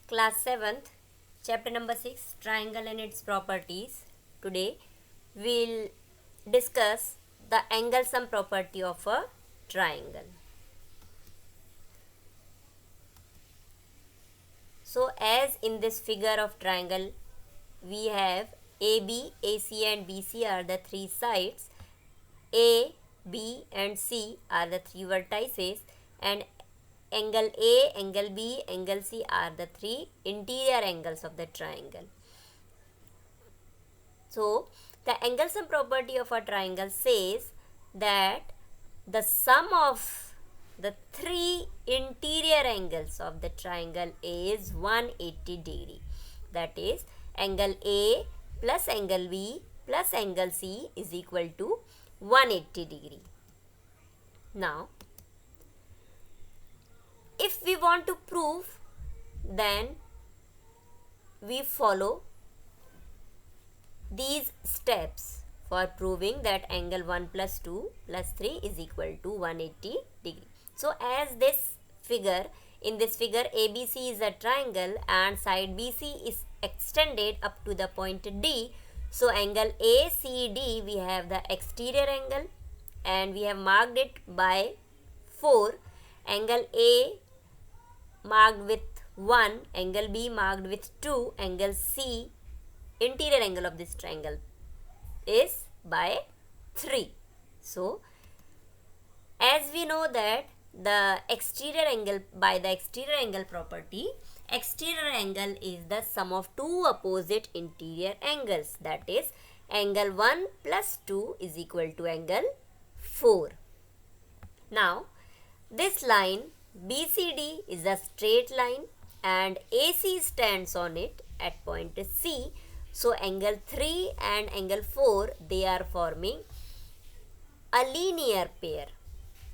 Class 7th, chapter number 6, Triangle and its properties. Today we'll discuss the angle sum property of a triangle. So as in this figure of triangle, we have AB, AC and BC are the three sides, A, B and C are the three vertices, and angle A, angle B, angle C are the three interior angles of the triangle. So, the angle sum property of a triangle says that the sum of the three interior angles of the triangle is 180 degree. That is, angle A plus angle B plus angle C is equal to 180 degree. Now, if we want to prove, then we follow these steps for proving that angle 1 plus 2 plus 3 is equal to 180 degree. So as in this figure ABC is a triangle and side BC is extended up to the point D. So angle ACD, we have the exterior angle and we have marked it by 4. Angle A marked with 1, angle B marked with 2, angle C, interior angle of this triangle, is by 3. So, as we know that the exterior angle, by the exterior angle property, exterior angle is the sum of two opposite interior angles, that is angle 1 plus 2 is equal to angle 4. Now, this line BCD is a straight line and AC stands on it at point C. So, angle 3 and angle 4, they are forming a linear pair.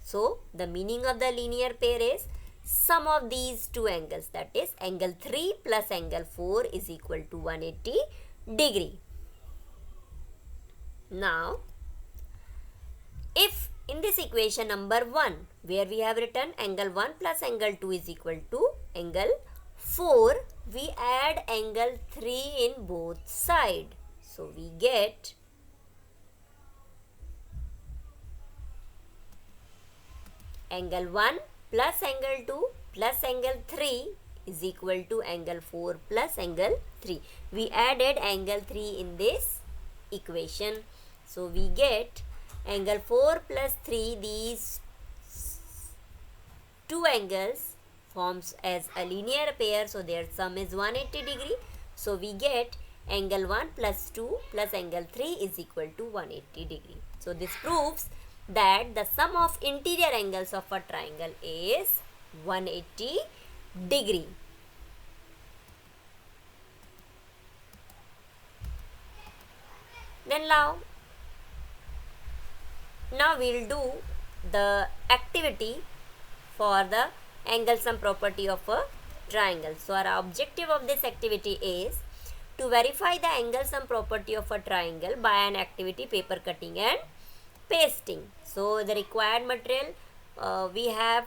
So, the meaning of the linear pair is sum of these two angles, that is angle 3 plus angle 4 is equal to 180 degree. Now, if in this equation number 1, where we have written angle 1 plus angle 2 is equal to angle 4, we add angle 3 in both sides. So, we get angle 1 plus angle 2 plus angle 3 is equal to angle 4 plus angle 3. We added angle 3 in this equation. So, we get angle 4 plus 3, these two angles forms as a linear pair, so their sum is 180 degree. So, we get angle 1 plus 2 plus angle 3 is equal to 180 degree. So, this proves that the sum of interior angles of a triangle is 180 degree. Then now we'll do the activity for the angle sum property of a triangle. So, our objective of this activity is to verify the angle sum property of a triangle by an activity paper cutting and pasting. So, the required material, we have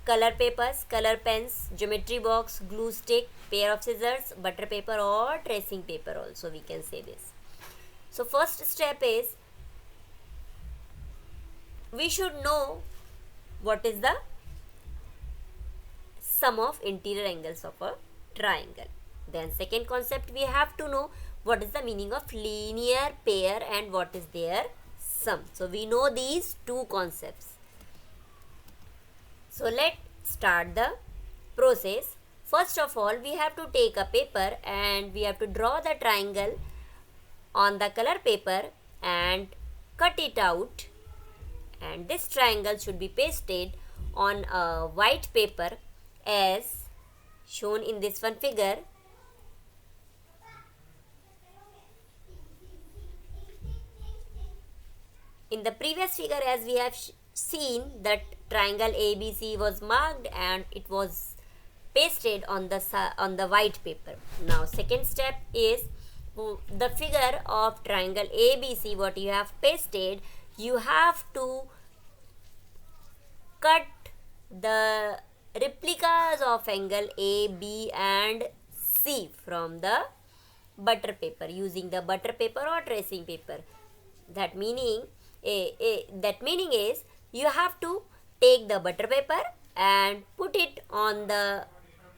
color papers, color pens, geometry box, glue stick, pair of scissors, butter paper or tracing paper also we can say this. So, first step is we should know what is the sum of interior angles of a triangle. Then second concept, we have to know what is the meaning of linear pair and what is their sum. So, we know these two concepts. So, let's start the process. First of all, we have to take a paper and we have to draw the triangle on the color paper and cut it out, and this triangle should be pasted on a white paper as shown in this one figure. In the previous figure, as we have seen, that triangle ABC was marked and it was pasted on the white paper. Now, second step is the figure of triangle ABC, what you have pasted, you have to cut the replicas of angle A, B and C from the butter paper using the butter paper or tracing paper. That meaning is you have to take the butter paper and put it on the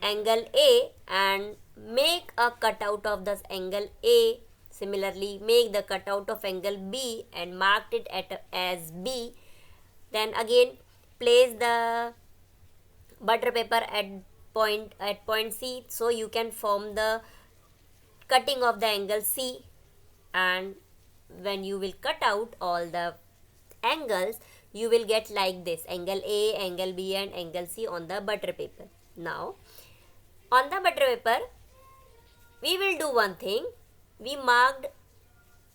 angle A and make a cutout of this angle A. Similarly, make the cutout of angle B and marked it as B. Then again place the butter paper at point C, so you can form the cutting of the angle C, and when you will cut out all the angles, you will get like this: angle A, angle B and angle C on the butter paper. Now on the butter paper we will do one thing. We marked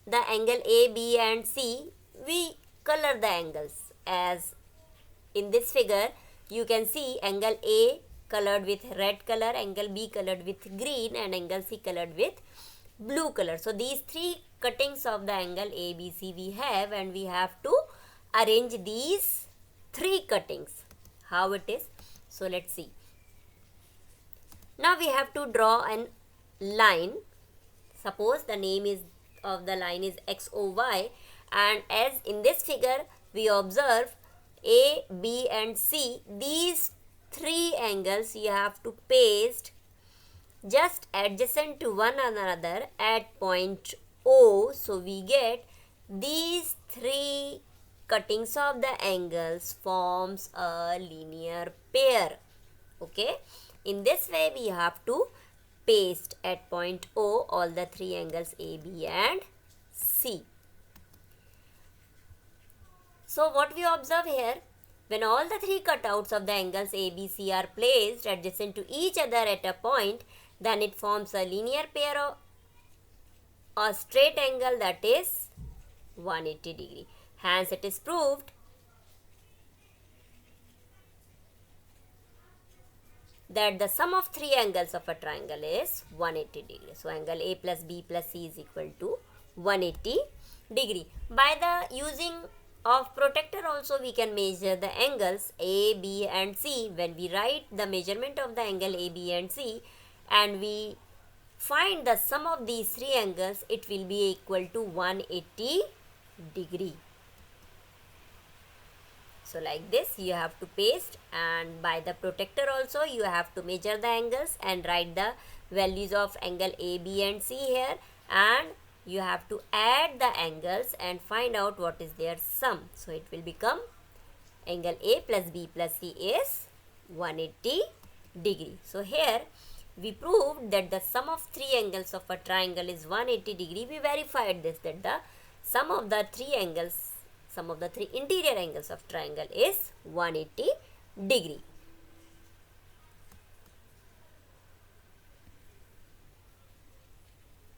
the angle A, B and C. We color the angles, as in this figure you can see angle A colored with red color, angle B colored with green and angle C colored with blue color. So these three cuttings of the angle ABC we have, and we have to arrange these three cuttings. How it is? So let's see. Now we have to draw an line. Suppose the name is of the line is XOY, and as in this figure we observe A, B and C, these three angles you have to paste just adjacent to one another at point O. So we get these three cuttings of the angles forms a linear pair. Okay, in this way we have to paste at point O all the three angles A, B and C. So what we observe here, when all the three cutouts of the angles A, B, C are placed adjacent to each other at a point, then it forms a linear pair of a straight angle, that is 180 degree. Hence it is proved that the sum of three angles of a triangle is 180 degree. So angle A plus B plus C is equal to 180 degree. By the using of protractor also we can measure the angles A, B and C. When we write the measurement of the angle A, B and C and we find the sum of these three angles, it will be equal to 180 degree. So like this you have to paste, and by the protractor also you have to measure the angles and write the values of angle A, B and C here, and you have to add the angles and find out what is their sum. So it will become angle A plus B plus C is 180 degree. So here we proved that the sum of three angles of a triangle is 180 degree. We verified this, that the sum of the three angles, sum of the three interior angles of triangle is 180 degree.